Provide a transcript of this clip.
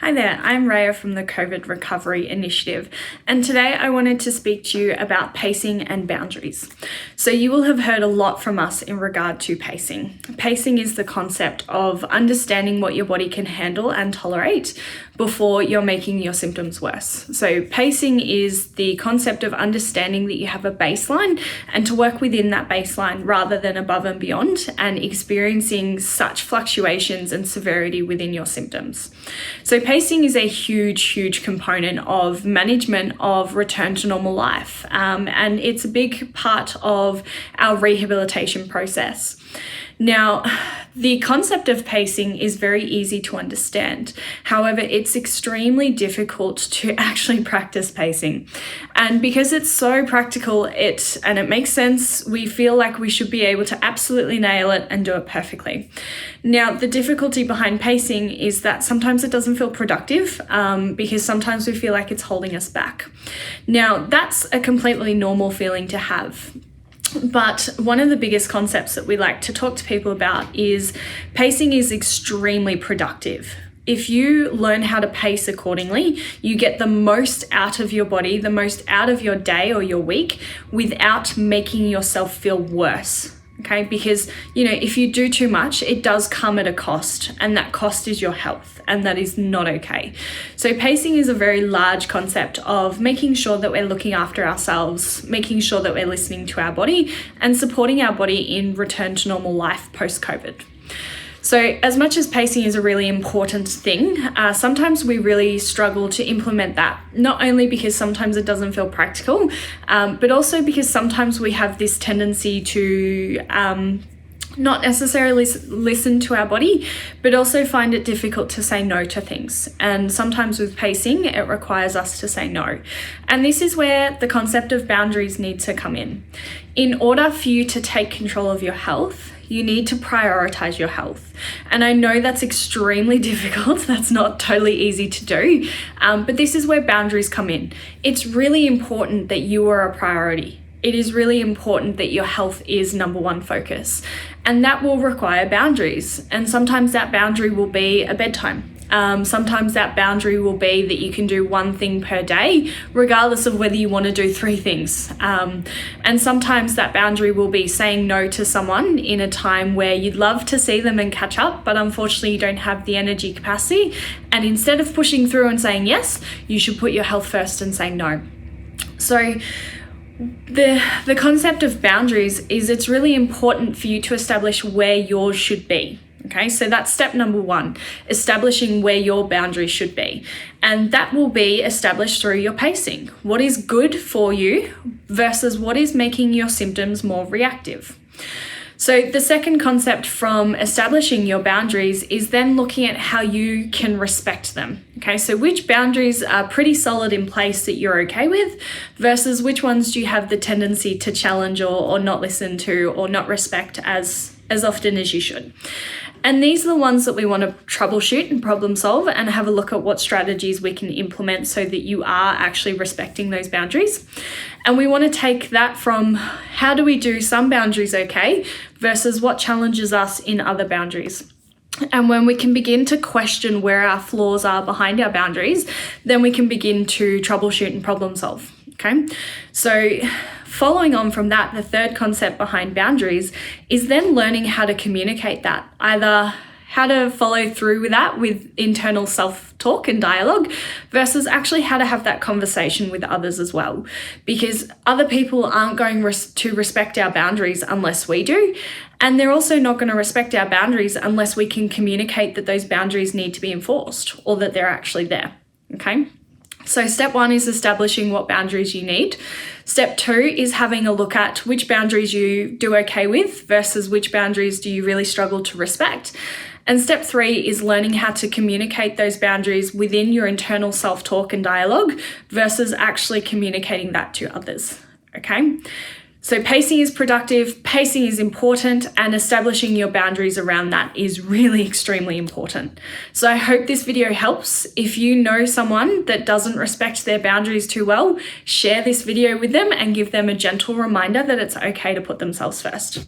Hi there, I'm Raya from the COVID Recovery Initiative, and today I wanted to speak to you about pacing and boundaries. So you will have heard a lot from us in regard to pacing. Pacing is the concept of understanding what your body can handle and tolerate before you're making your symptoms worse. So pacing is the concept of understanding that you have a baseline and to work within that baseline rather than above and beyond and experiencing such fluctuations and severity within your symptoms. So pacing is a huge component of management of return to normal life, and it's a big part of our rehabilitation process. Now, the concept of pacing is very easy to understand. However, it's extremely difficult to actually practice pacing. And because it's so practical, and it makes sense, we feel like we should be able to absolutely nail it and do it perfectly. Now, the difficulty behind pacing is that sometimes it doesn't feel productive because sometimes we feel like it's holding us back. Now, that's a completely normal feeling to have. But one of the biggest concepts that we like to talk to people about is pacing is extremely productive. If you learn how to pace accordingly, you get the most out of your body, the most out of your day or your week without making yourself feel worse. Okay, because if you do too much, it does come at a cost, and that cost is your health, and that is not okay. So pacing is a very large concept of making sure that we're looking after ourselves, making sure that we're listening to our body and supporting our body in return to normal life post-COVID. So as much as pacing is a really important thing, sometimes we really struggle to implement that, not only because sometimes it doesn't feel practical, but also because sometimes we have this tendency to not necessarily listen to our body, but also find it difficult to say no to things. And sometimes with pacing, it requires us to say no. And this is where the concept of boundaries needs to come in. In order for you to take control of your health, you need to prioritize your health. And I know that's extremely difficult. That's not totally easy to do, but this is where boundaries come in. It's really important that you are a priority. It is really important that your health is number one focus, and that will require boundaries. And sometimes that boundary will be a bedtime. Sometimes that boundary will be that you can do one thing per day, regardless of whether you want to do 3 things. And sometimes that boundary will be saying no to someone in a time where you'd love to see them and catch up, but unfortunately you don't have the energy capacity. And instead of pushing through and saying yes, you should put your health first and say no. So the concept of boundaries is it's really important for you to establish where yours should be. Okay, so that's step number 1, establishing where your boundaries should be. And that will be established through your pacing. What is good for you versus what is making your symptoms more reactive. So the second concept from establishing your boundaries is then looking at how you can respect them. Okay, so which boundaries are pretty solid in place that you're okay with versus which ones do you have the tendency to challenge or not listen to or not respect as often as you should. And these are the ones that we want to troubleshoot and problem solve and have a look at what strategies we can implement so that you are actually respecting those boundaries. And we want to take that from how do we do some boundaries okay versus what challenges us in other boundaries. And when we can begin to question where our flaws are behind our boundaries, then we can begin to troubleshoot and problem solve. Okay, so following on from that, the third concept behind boundaries is then learning how to communicate that, either how to follow through with that with internal self-talk and dialogue versus actually how to have that conversation with others as well. Because other people aren't going to respect our boundaries unless we do. And they're also not going to respect our boundaries unless we can communicate that those boundaries need to be enforced or that they're actually there. Okay. So step 1 is establishing what boundaries you need. Step 2 is having a look at which boundaries you do okay with versus which boundaries do you really struggle to respect. And step 3 is learning how to communicate those boundaries within your internal self-talk and dialogue versus actually communicating that to others. Okay? So pacing is productive, pacing is important, and establishing your boundaries around that is really extremely important. So I hope this video helps. If you know someone that doesn't respect their boundaries too well, share this video with them and give them a gentle reminder that it's okay to put themselves first.